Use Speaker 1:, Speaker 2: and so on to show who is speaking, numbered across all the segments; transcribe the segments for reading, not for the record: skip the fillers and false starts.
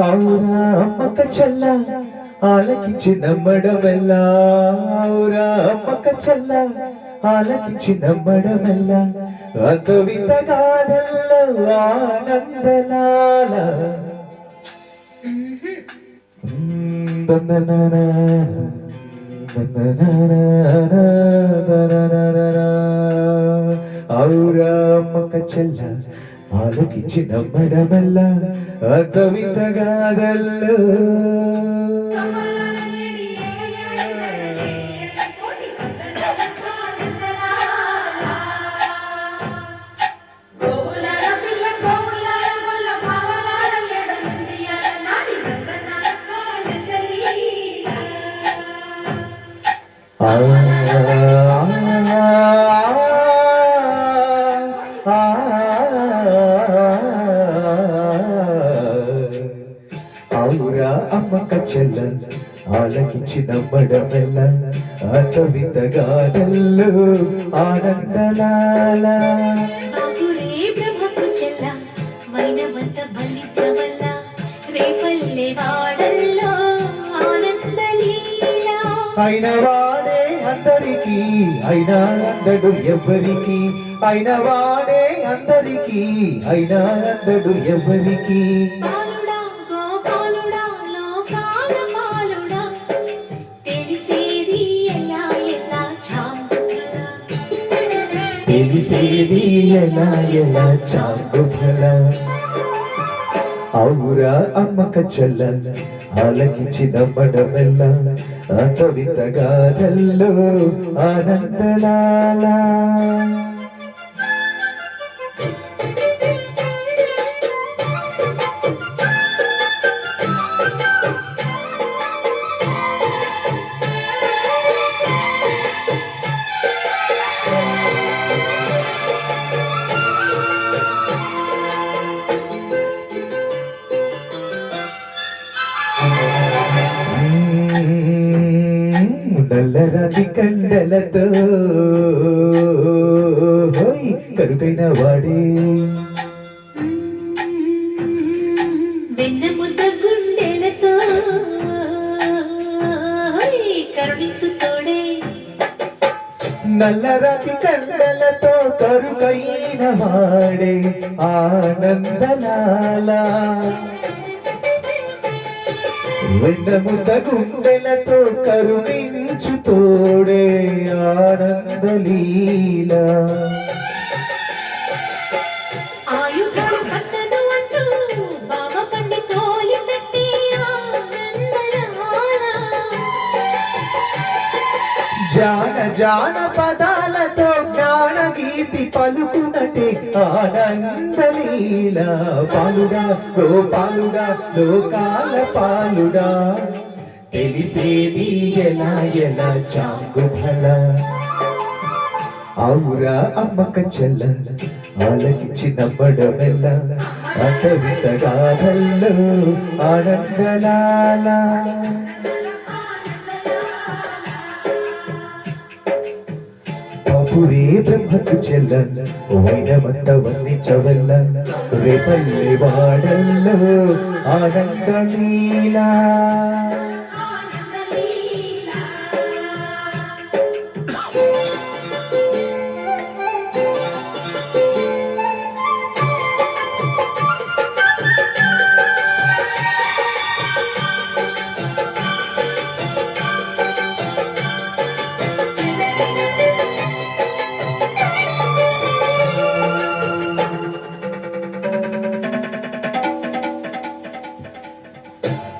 Speaker 1: ఔరా అమ్మక చెల్ల ఆలకించి నమ్మడమెల్ల ఔరా అమ్మక చెల్ల ఆలకించి నమ్మడమెల్ల అద్భుత గాథల్లో ఆనందలాల ఔరా అమ్మక చెల్ల ఆలకించి నమ్మడమెల్ల అద్భుత గాథల్లో ఔరా అమ్మక చెల్ల ఆలకించి నమ్మడమెల్ల అద్భుత గాథల్లో ఆనందలాల అయిన వాడే అందరికీ అయినా అందడు ఎవరికి అయిన వాడే అందరికీ అయినా అందడు ఎవరికి తెలిసేది ఎలా ఎలా చాంగుఫల ఔరా అమ్మక చెల్ల ఆలకించి నమ్మడమెల్ల అద్భుత గాథల్లో ఆనందలాల నల్లరాతి కండలతో కరుకైన వాడే
Speaker 2: వెన్నముద్ద గుండెలతో కరుణించు తోడే
Speaker 1: నల్లరాతి కండలతో కరుకైన వాడే ఆనందలాల వెన్నముద్ద గుండెలతో కరుణించు తోడే ఆనందలీల
Speaker 2: ఆయుధాలు పట్టదు అంటూ బావ పండి తోలి పెట్టి ఆనందలాల
Speaker 1: జాన జాన పదాలతో జ్ఞాన గీతి పలుకునటే ఆనందలీల పాలుడా గోపాలుడా లోకాల పాలుడా తెలిసేది ఎలా ఎలా చాంగుఫల ఔరా అమ్మక చెల్ల ఆలకించి నమ్మడమెల్ల అద్భుత గాథల్లో ఆనందలాల పాపురే బ్రహ్మకు చెల్ల వైనమంత వర్ణించవల్ల రేపల్లి వాడల్లో ఆనందలీలా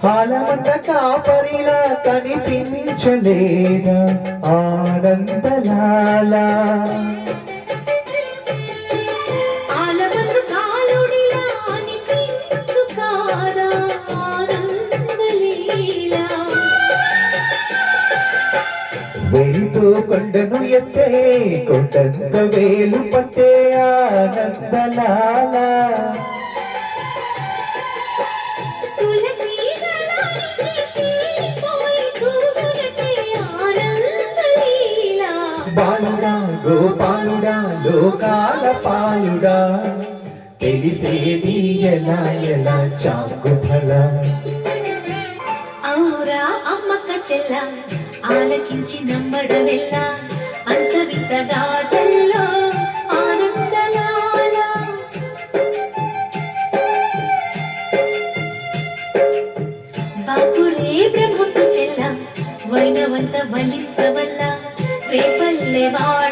Speaker 1: ఆలమంత కాపరిలా కనిపించలేదా ఆనందలాల
Speaker 2: ఆలమందు కాలుడిలా అనిపించు కాదా ఆనందలీల
Speaker 1: వెలితో కొండను ఎత్తే కొండంత వేలు పట్టే ఆనందలాల బాలుడా గోపాలుడా లోకాల పాలుడా తెలిసేది ఎలా ఎలా చాకు ఫల
Speaker 2: ఔరా అమ్మక చెల్ల ఆలకించి నమ్మడమెల్ల అంత వింత గాథల్లో ఆనందలాల బాపురే బ్రహ్మకు చెల్ల వైనవంత వలించవల్ల రేపల్లె వాడ